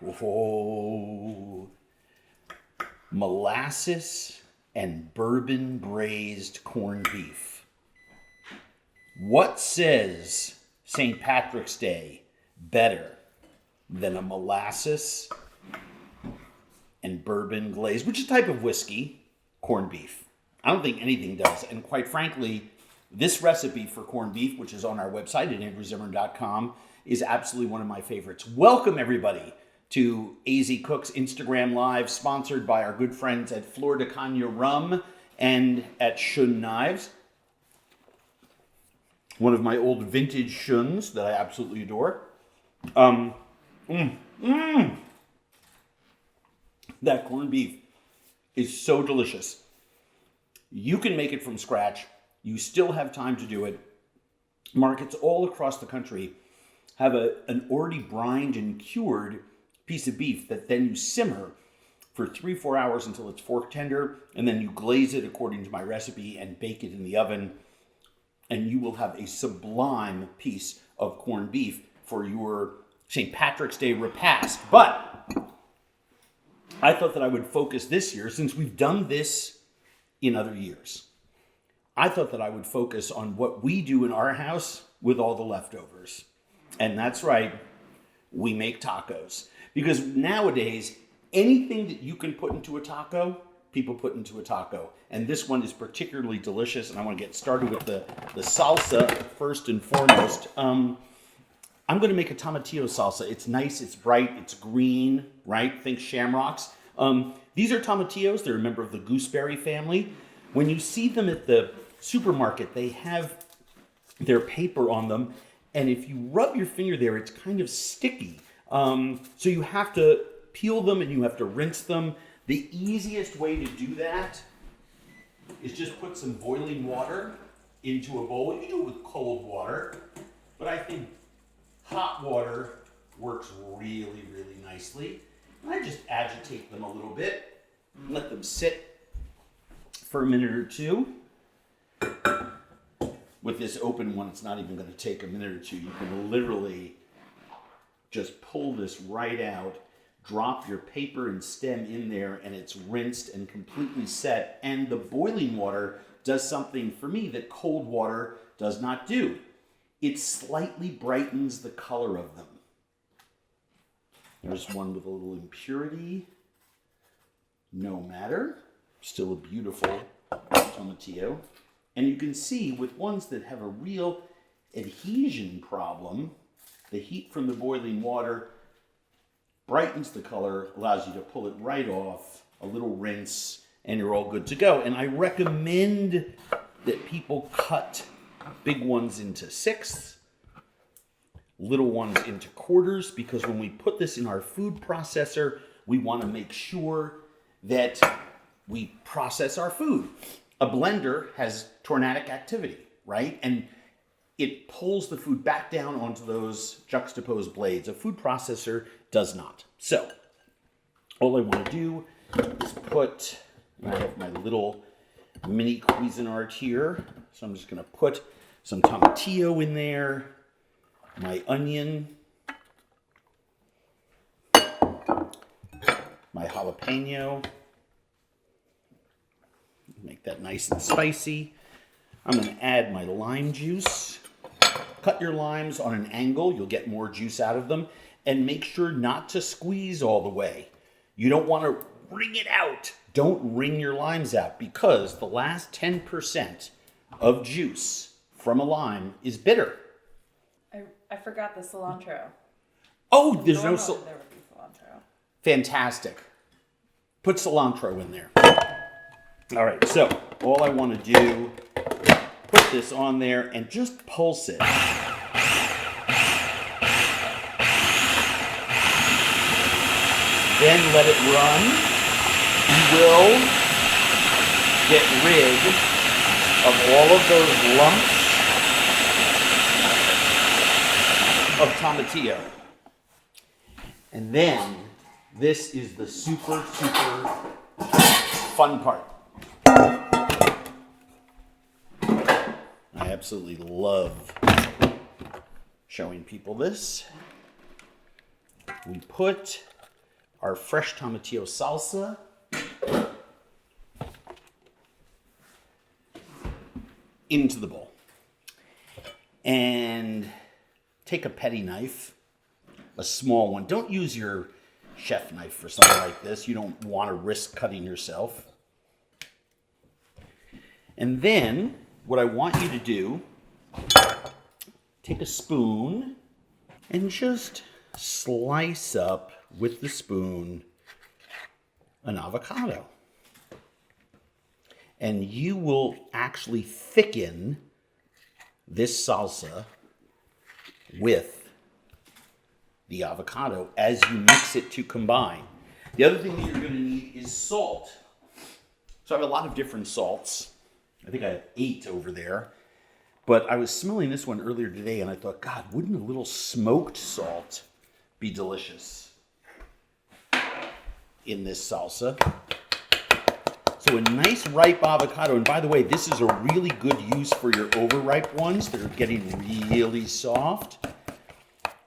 Oh, molasses and bourbon braised corned beef. What says St. Patrick's Day better than a molasses and bourbon glazed, which is a type of whiskey, corned beef? I don't think anything does. And quite frankly, this recipe for corned beef, which is on our website at andrewzimmern.com, is absolutely one of my favorites. Welcome, everybody, to AZ Cooks Instagram Live, sponsored by our good friends at Flor de Caña Rum and at Shun Knives. One of my old vintage Shuns that I absolutely adore. That corned beef is so delicious. You can make it from scratch. You still have time to do it. Markets all across the country have an already brined and cured piece of beef that then you simmer for 3-4 hours until it's fork tender, and then you glaze it according to my recipe and bake it in the oven, and you will have a sublime piece of corned beef for your St. Patrick's Day repast. But I thought that I would focus this year, since we've done this in other years, I thought that I would focus on what we do in our house with all the leftovers. And that's right, we make tacos. Because nowadays, anything that you can put into a taco, people put into a taco. And this one is particularly delicious, and I want to get started with the salsa first and foremost. I'm going to make a tomatillo salsa. It's nice, it's bright, it's green, right? Think shamrocks. These are tomatillos. They're a member of the gooseberry family. When you see them at the supermarket, they have their paper on them, and if you rub your finger there, it's kind of sticky. So you have to peel them and you have to rinse them. The easiest way to do that is just put some boiling water into a bowl. You can do it with cold water, but I think hot water works really, really nicely. And I just agitate them a little bit and let them sit for a minute or two. With this open one, it's not even going to take a minute or two. You can literally just pull this right out, drop your paper and stem in there, and it's rinsed and completely set. And the boiling water does something for me that cold water does not do. It slightly brightens the color of them. There's one with a little impurity. No matter. Still a beautiful tomatillo. And you can see with ones that have a real adhesion problem, the heat from the boiling water brightens the color, allows you to pull it right off, a little rinse, and you're all good to go. And I recommend that people cut big ones into sixths, little ones into quarters, because when we put this in our food processor, we want to make sure that we process our food. A blender has tornadic activity, right? And it pulls the food back down onto those juxtaposed blades. A food processor does not. So, all I want to do is put, I have my little mini Cuisinart here. So I'm just going to put some tomatillo in there, my onion, my jalapeno. Make that nice and spicy. I'm going to add my lime juice. Cut your limes on an angle. You'll get more juice out of them. And make sure not to squeeze all the way. You don't want to wring it out. Don't wring your limes out, because the last 10% of juice from a lime is bitter. I forgot the cilantro. Oh, there's no there would be cilantro. Fantastic. Put cilantro in there. All right, so all I want to do, put this on there and just pulse it. Then let it run. You will get rid of all of those lumps of tomatillo. And then this is the super fun part. I absolutely love showing people this. We put our fresh tomatillo salsa. Into the bowl. And take a petty knife, a small one. Don't use your chef knife for something like this. You don't want to risk cutting yourself. And then what I want you to do, take a spoon and just slice up with the spoon an avocado. And you will actually thicken this salsa with the avocado as you mix it to combine. The other thing that you're going to need is salt. So I have a lot of different salts. I think I have 8 over there. But I was smelling this one earlier today and I thought, God, wouldn't a little smoked salt be delicious in this salsa? So a nice ripe avocado, and by the way, this is a really good use for your overripe ones that are getting really soft.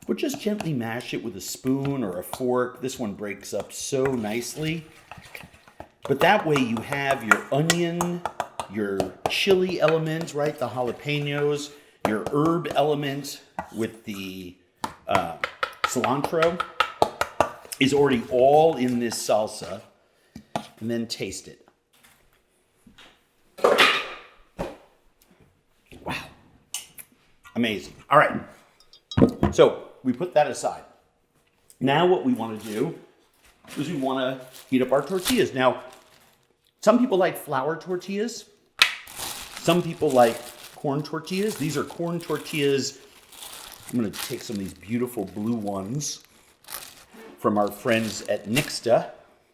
But just gently mash it with a spoon or a fork. This one breaks up so nicely. But that way you have your onion, your chili element, right? The jalapenos, your herb element with the cilantro is already all in this salsa. And then taste it. Wow. Amazing. All right. So we put that aside. Now what we want to do is we want to heat up our tortillas. Now, some people like flour tortillas. Some people like corn tortillas. These are corn tortillas. I'm going to take some of these beautiful blue ones from our friends at Nixta,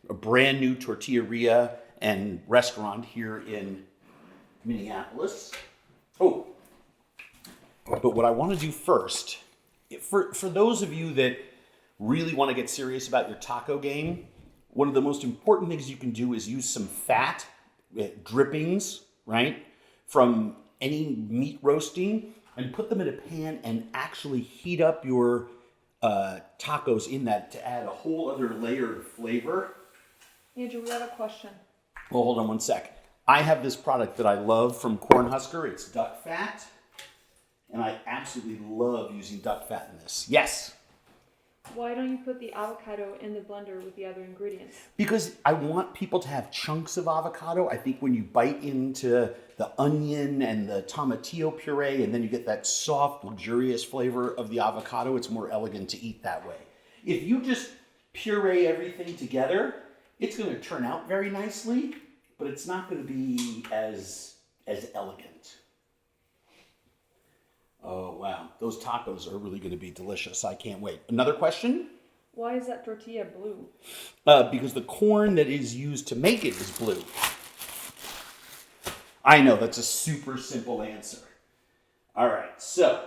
a brand new tortilleria and restaurant here in Minneapolis. Oh, but what I want to do first, for those of you that really want to get serious about your taco game, one of the most important things you can do is use some fat drippings, right, from any meat roasting, and put them in a pan and actually heat up your tacos in that to add a whole other layer of flavor. Andrew, we have a question. Well, hold on one sec. I have this product that I love from Cornhusker. It's duck fat. And I absolutely love using duck fat in this. Yes? Why don't you put the avocado in the blender with the other ingredients? Because I want people to have chunks of avocado. I think when you bite into the onion and the tomatillo puree and then you get that soft, luxurious flavor of the avocado, it's more elegant to eat that way. If you just puree everything together, it's going to turn out very nicely, but it's not going to be as elegant. Oh, wow. Those tacos are really going to be delicious. I can't wait. Another question? Why is that tortilla blue? Because the corn that is used to make it is blue. I know, that's a super simple answer. All right, so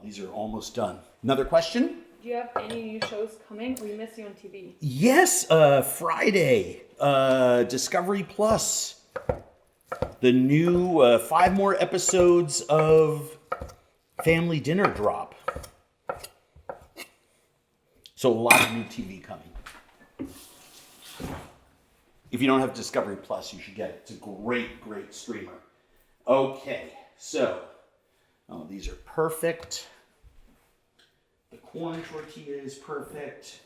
these are almost done. Another question? Do you have any new shows coming? We miss you on TV. Yes, Friday, Discovery Plus. The new 5 more episodes of Family Dinner drop. So a lot of new TV coming. If you don't have Discovery Plus, you should get it. It's a great, great streamer. Okay, so these are perfect. The corn tortilla is perfect.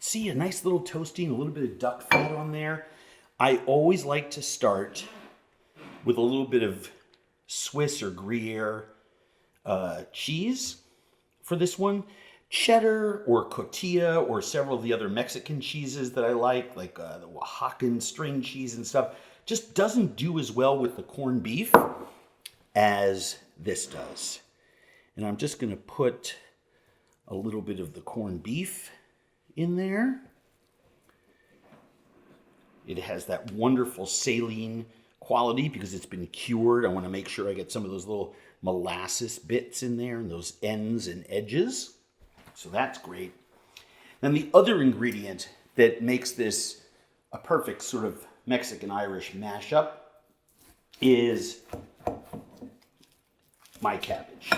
See, a nice little toasting, a little bit of duck fat on there. I always like to start with a little bit of Swiss or Gruyere cheese for this one. Cheddar or cotija or several of the other Mexican cheeses that I like the Oaxacan string cheese and stuff, just doesn't do as well with the corned beef as this does. And I'm just going to put a little bit of the corned beef in there. It has that wonderful saline quality because it's been cured. I want to make sure I get some of those little molasses bits in there and those ends and edges. So that's great. Then the other ingredient that makes this a perfect sort of Mexican-Irish mashup is my cabbage.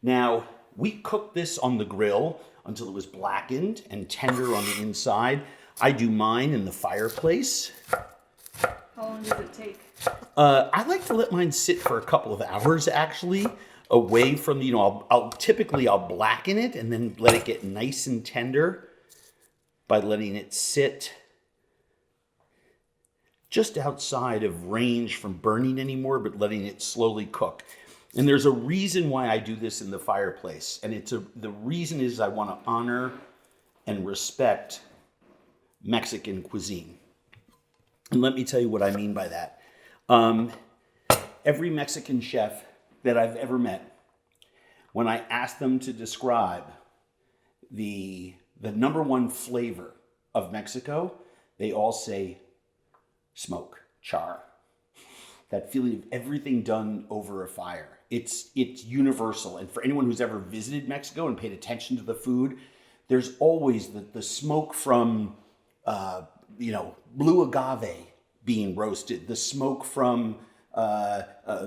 Now, we cooked this on the grill until it was blackened and tender on the inside. I do mine in the fireplace. How long does it take? I like to let mine sit for a couple of hours, actually, away from, I'll typically blacken it and then let it get nice and tender by letting it sit just outside of range from burning anymore, but letting it slowly cook. And there's a reason why I do this in the fireplace. And the reason is I want to honor and respect Mexican cuisine. And let me tell you what I mean by that. Every Mexican chef that I've ever met, when I ask them to describe the number one flavor of Mexico, they all say smoke, char. That feeling of everything done over a fire. It's universal. And for anyone who's ever visited Mexico and paid attention to the food, there's always the smoke from, blue agave being roasted, the smoke from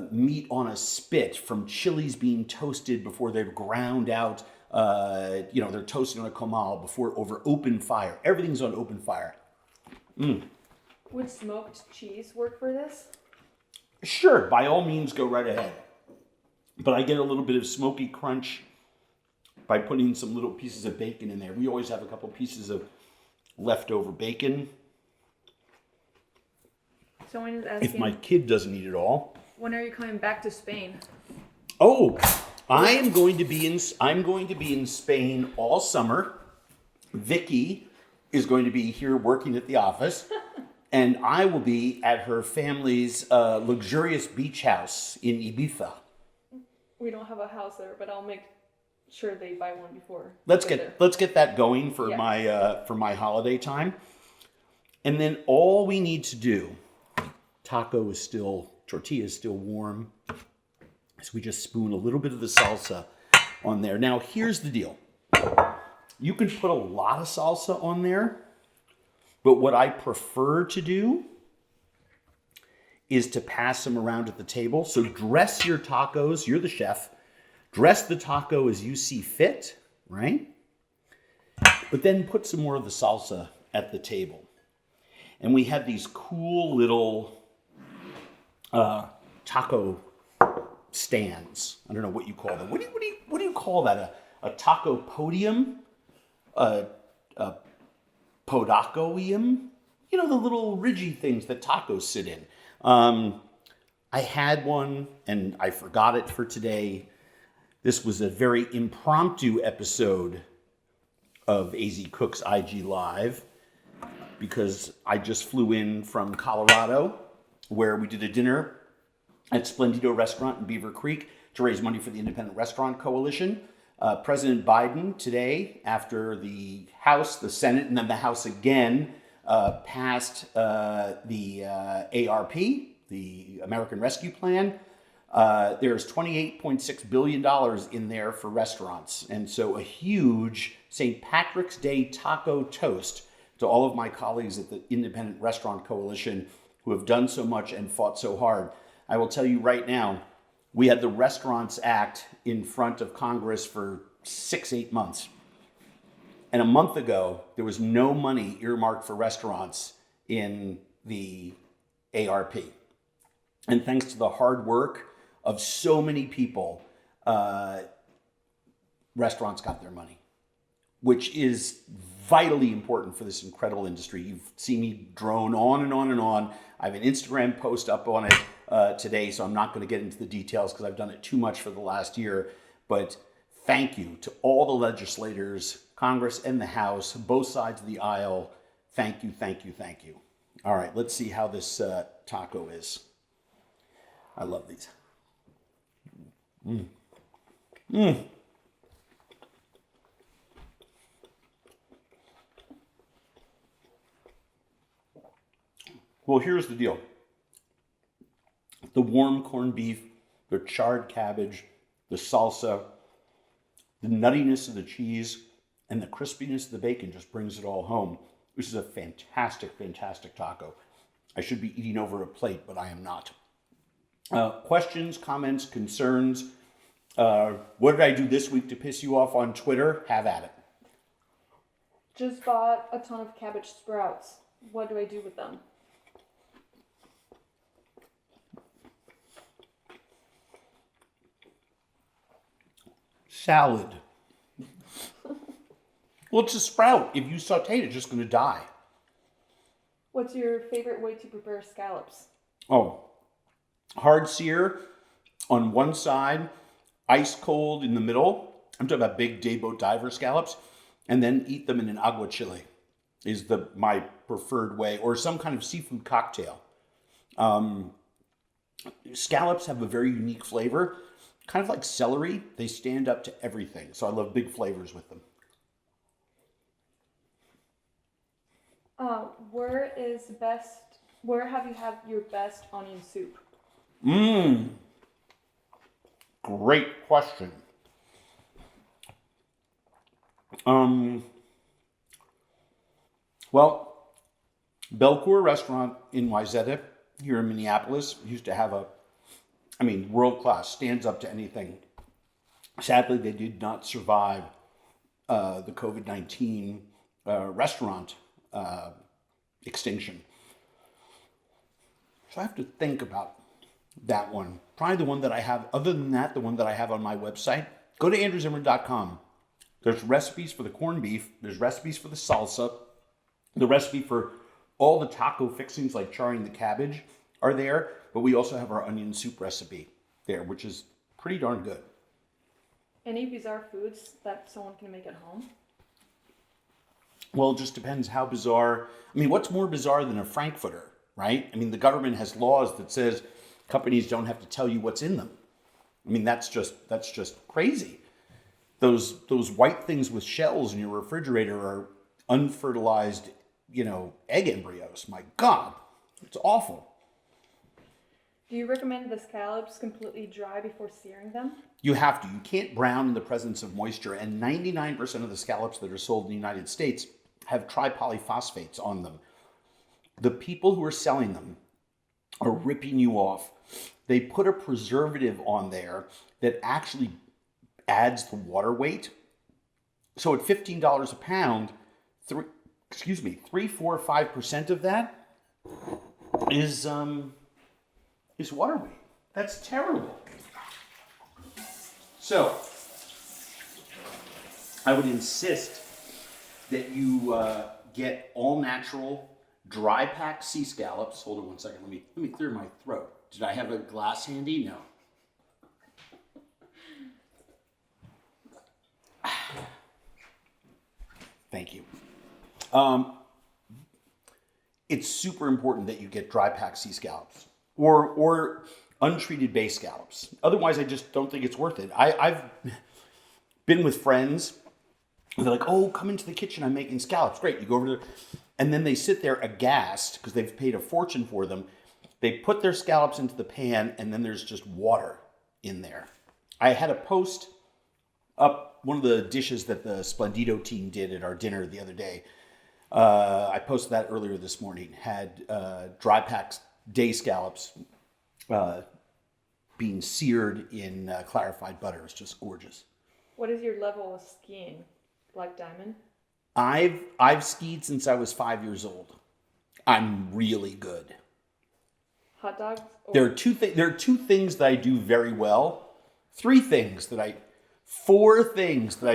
meat on a spit, from chilies being toasted before they're ground out. They're toasted on a comal before over open fire. Everything's on open fire. Would smoked cheese work for this? Sure, by all means, go right ahead. But I get a little bit of smoky crunch by putting some little pieces of bacon in there. We always have a couple pieces of leftover bacon. Someone is asking, if my kid doesn't eat it all. When are you coming back to Spain? Oh, I'm going to be in Spain all summer. Vicky is going to be here working at the office. And I will be at her family's luxurious beach house in Ibiza. We don't have a house there, but I'll make sure they buy one before. Let's get that going for my holiday time. And then all we need to do, tortilla is still warm. So we just spoon a little bit of the salsa on there. Now here's the deal. You can put a lot of salsa on there. But what I prefer to do is to pass them around at the table. So dress your tacos, you're the chef, dress the taco as you see fit, right? But then put some more of the salsa at the table. And we have these cool little taco stands. I don't know what you call them. What do you call that? A taco podium? Podacoium, the little ridgy things that tacos sit in. I had one and I forgot it for today. This was a very impromptu episode of AZ Cook's IG Live because I just flew in from Colorado where we did a dinner at Splendido Restaurant in Beaver Creek to raise money for the Independent Restaurant Coalition. President Biden today, after the House, the Senate, and then the House again, passed the ARP, the American Rescue Plan. There's $28.6 billion in there for restaurants. And so a huge St. Patrick's Day taco toast to all of my colleagues at the Independent Restaurant Coalition who have done so much and fought so hard. I will tell you right now, we had the Restaurants Act in front of Congress for 6-8 months. And a month ago, there was no money earmarked for restaurants in the ARP. And thanks to the hard work of so many people, restaurants got their money, which is vitally important for this incredible industry. You've seen me drone on and on and on. I have an Instagram post up on it today, so I'm not going to get into the details because I've done it too much for the last year. But thank you to all the legislators, Congress and the House, both sides of the aisle. Thank you, thank you, thank you. All right, let's see how this taco is. I love these. Well, here's the deal. The warm corned beef, the charred cabbage, the salsa, the nuttiness of the cheese, and the crispiness of the bacon just brings it all home. This is a fantastic, fantastic taco. I should be eating over a plate, but I am not. Questions, comments, concerns. What did I do this week to piss you off on Twitter? Have at it. Just bought a ton of cabbage sprouts. What do I do with them? Salad. Well, it's a sprout. If you saute it, it's just going to die. What's your favorite way to prepare scallops? Oh, hard sear on one side, ice cold in the middle. I'm talking about big day boat diver scallops, and then eat them in an agua chile is my preferred way, or some kind of seafood cocktail. Scallops have a very unique flavor, kind of like celery. They stand up to everything, so I love big flavors with them. Where have you had your best onion soup? Great question. Well, Belcour Restaurant in Wayzata here in Minneapolis used to have world class, stands up to anything. Sadly, they did not survive the COVID-19 restaurant extinction. So I have to think about that one. Probably the one that I have, other than that, the one that I have on my website. Go to andrewzimmern.com. There's recipes for the corned beef. There's recipes for the salsa. The recipe for all the taco fixings like charring the cabbage are there. But we also have our onion soup recipe there, which is pretty darn good. Any bizarre foods that someone can make at home? Well, it just depends how bizarre. What's more bizarre than a Frankfurter, right? The government has laws that says companies don't have to tell you what's in them. That's just crazy. Those white things with shells in your refrigerator are unfertilized, egg embryos. My God, it's awful. Do you recommend the scallops completely dry before searing them? You have to. You can't brown in the presence of moisture, and 99% of the scallops that are sold in the United States have tripolyphosphates on them. The people who are selling them are ripping you off. They put a preservative on there that actually adds the water weight. So at $15 a pound, 3, 4, 5% of that is water weight. That's terrible. So I would insist that you get all natural dry packed sea scallops. Hold on one second. Let me clear my throat. Did I have a glass handy? No. Thank you. It's super important that you get dry packed sea scallops or untreated bay scallops. Otherwise, I just don't think it's worth it. I've been with friends. They're like, "Oh, come into the kitchen. I'm making scallops." Great. You go over there, and then they sit there aghast because they've paid a fortune for them. They put their scallops into the pan, and then there's just water in there. I had a post up one of the dishes that the Splendido team did at our dinner the other day. I posted that earlier this morning. Had dry packed day scallops being seared in clarified butter. It's just gorgeous. What is your level of skiing? Black diamond? I've skied since I was 5 years old. I'm really good. Hot dogs? There are two things that I do very well. 4 things that I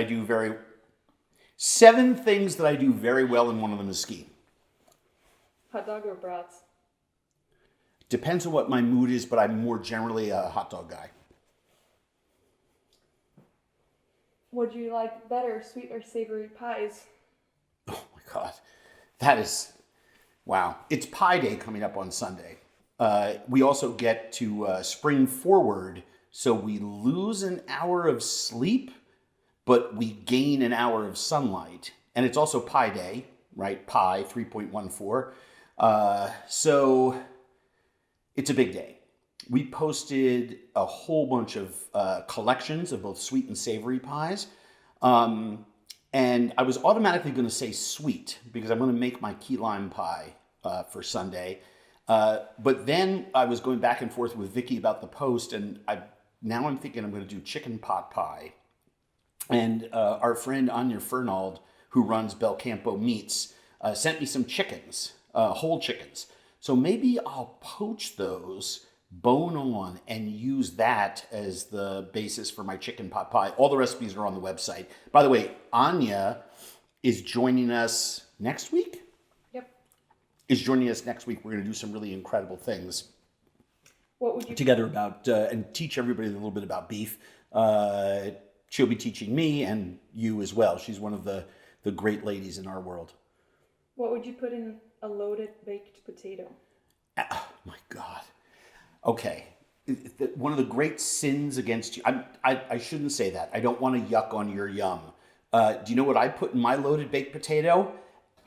do 7 things that I do very well, and one of them is skiing. Hot dog or brats? Depends on what my mood is, but I'm more generally a hot dog guy. Would you like better, sweet or savory pies? Oh my God. That is, wow. It's Pie Day coming up on Sunday. We also get to spring forward, so we lose an hour of sleep, but we gain an hour of sunlight. And it's also Pie Day, right? Pi 3.14. So it's a big day. We posted a whole bunch of collections of both sweet and savory pies. And I was automatically going to say sweet because I'm going to make my key lime pie for Sunday. But then I was going back and forth with Vicky about the post, and now I'm thinking I'm going to do chicken pot pie. And our friend Anya Fernald, who runs Belcampo Meats, sent me some chickens, whole chickens. So maybe I'll poach those, bone on, and use that as the basis for my chicken pot pie. All the recipes are on the website. By the way, Anya is joining us next week. Yep. We're going to do some really incredible things. What would you together about and teach everybody a little bit about beef. She'll be teaching me and you as well. She's one of the great ladies in our world. What would you put in a loaded baked potato? Oh my God. Okay. One of the great sins against you. I shouldn't say that. I don't want to yuck on your yum. Do you know what I put in my loaded baked potato?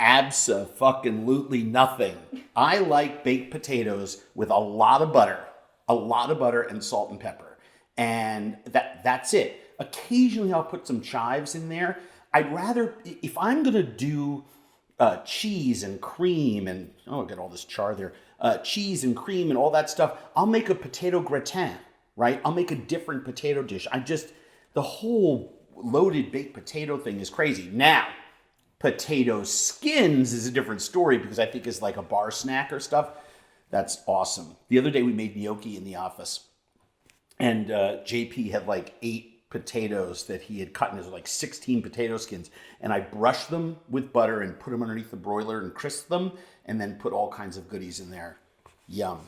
Abso-fucking-lutely nothing. I like baked potatoes with a lot of butter and salt and pepper. And that's it. Occasionally I'll put some chives in there. I'd rather, if I'm going to do cheese and cream and, oh, I got all this char there, cheese and cream and all that stuff, I'll make a potato gratin, right? I'll make a different potato dish. The whole loaded baked potato thing is crazy. Now, potato skins is a different story because I think it's like a bar snack or stuff. That's awesome. The other day we made gnocchi in the office, and JP had like 8 potatoes that he had cut, and there's like 16 potato skins, and I brushed them with butter and put them underneath the broiler and crisped them, and then put all kinds of goodies in there. Yum.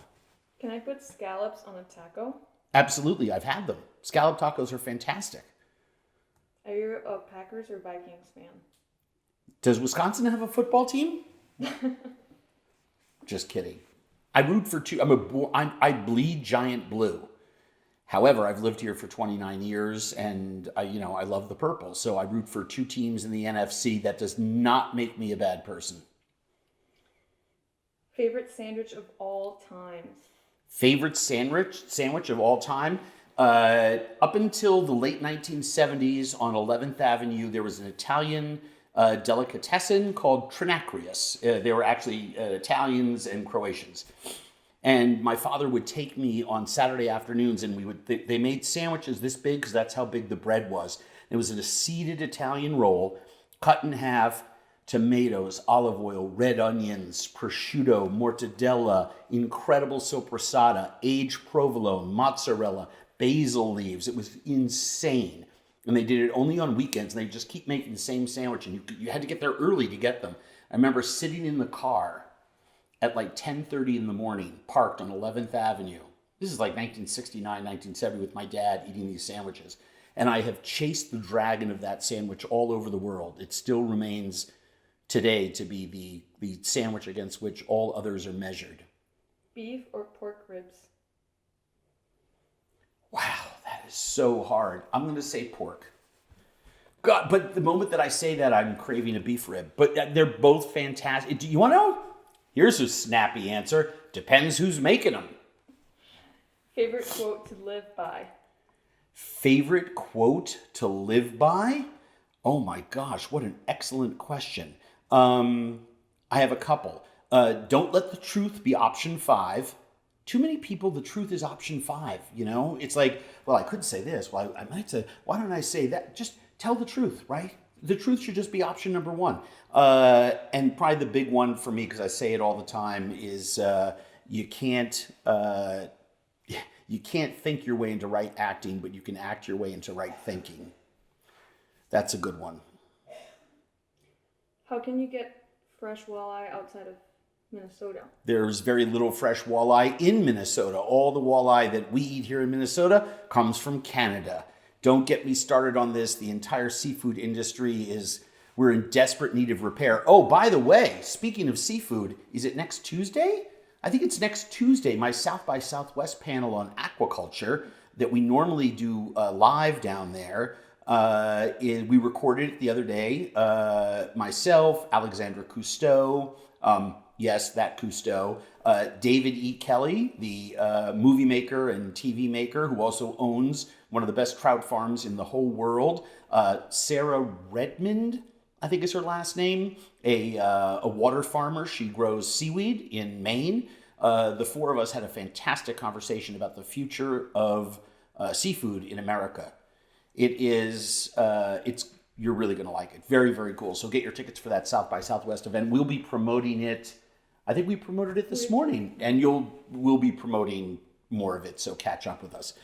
Can I put scallops on a taco? Absolutely, I've had them. Scallop tacos are fantastic. Are you a Packers or Vikings fan? Does Wisconsin have a football team? Just kidding. I root for two. I bleed giant blue. However, I've lived here for 29 years, and I love the purple. So I root for 2 teams in the NFC. That does not make me a bad person. Favorite sandwich of all times? Favorite sandwich of all time? Up until the late 1970s on 11th Avenue, there was an Italian delicatessen called Trinacrius. They were actually Italians and Croatians. And my father would take me on Saturday afternoons, and they made sandwiches this big because that's how big the bread was. It was in a seeded Italian roll, cut in half, tomatoes, olive oil, red onions, prosciutto, mortadella, incredible soppressata, aged provolone, mozzarella, basil leaves. It was insane. And they did it only on weekends, and they just keep making the same sandwich, and you had to get there early to get them. I remember sitting in the car at like 10:30 in the morning, parked on 11th Avenue. This is like 1969, 1970 with my dad eating these sandwiches. And I have chased the dragon of that sandwich all over the world. It still remains today to be the sandwich against which all others are measured. Beef or pork ribs? Wow, that is so hard. I'm going to say pork. God, but the moment that I say that, I'm craving a beef rib. But they're both fantastic. Do you want to know? Here's a snappy answer. Depends who's making them. Favorite quote to live by? Favorite quote to live by? Oh my gosh, what an excellent question. I have a couple. Don't let the truth be option 5. Too many people, the truth is option 5, you know? It's like, well, I could say this. Well, I might say, why don't I say that? Just tell the truth, right? The truth should just be option number 1. And probably the big one for me, because I say it all the time, is you can't think your way into right acting, but you can act your way into right thinking. That's a good one. How can you get fresh walleye outside of Minnesota? There's very little fresh walleye in Minnesota. All the walleye that we eat here in Minnesota comes from Canada. Don't get me started on this. The entire seafood industry we're in desperate need of repair. Oh, by the way, speaking of seafood, is it next Tuesday? I think it's next Tuesday, my South by Southwest panel on aquaculture that we normally do live down there. We recorded it the other day. Myself, Alexandra Cousteau, yes, that Cousteau, David E. Kelly, the movie maker and TV maker who also owns one of the best trout farms in the whole world, Sarah Redmond, I think is her last name, a water farmer. She grows seaweed in Maine. the four of us had a fantastic conversation about the future of seafood in America. You're really going to like it. Very, very cool. So get your tickets for that South by Southwest event. We'll be promoting it. I think we promoted it this morning, and we'll be promoting more of it. So catch up with us.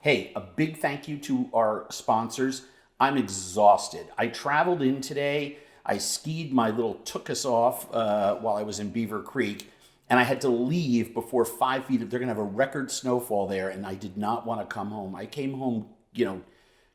Hey, a big thank you to our sponsors. I'm exhausted. I traveled in today. I skied my little took-us off while I was in Beaver Creek, and I had to leave before 5 feet. They're going to have a record snowfall there, and I did not want to come home. I came home,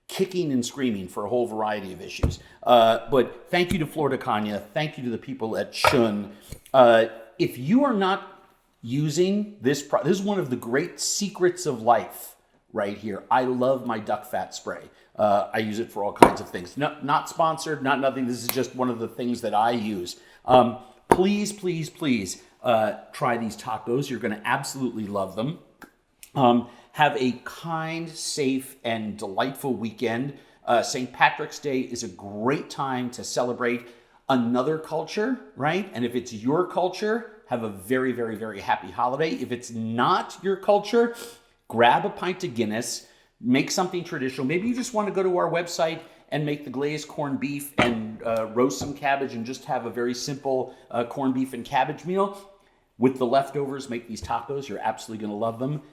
kicking and screaming for a whole variety of issues. But thank you to Florida Kanya. Thank you to the people at Shun. If you are not using this is one of the great secrets of life right here. I love my duck fat spray. I use it for all kinds of things. Not sponsored, not nothing. This is just one of the things that I use. Please, please, please try these tacos. You're going to absolutely love them. Have a kind, safe, and delightful weekend. St. Patrick's Day is a great time to celebrate another culture, right? And if it's your culture, have a very, very, very happy holiday. If it's not your culture, grab a pint of Guinness, make something traditional. Maybe you just want to go to our website and make the glazed corned beef and roast some cabbage and just have a very simple corned beef and cabbage meal. With the leftovers, make these tacos. You're absolutely going to love them.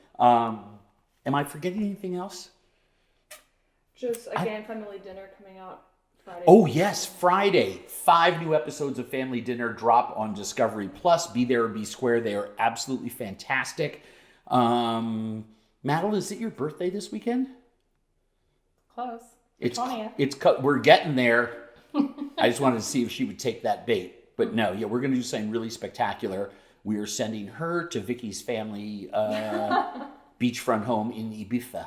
Am I forgetting anything else? Just again, family dinner coming out Friday. Oh yes, Friday. 5 new episodes of Family Dinner drop on Discovery Plus. Be there or be square. They are absolutely fantastic. Madeline, is it your birthday this weekend? Close. We're getting there. I just wanted to see if she would take that bait. But no, we're going to do something really spectacular. We are sending her to Vicky's family beachfront home in Ibiza.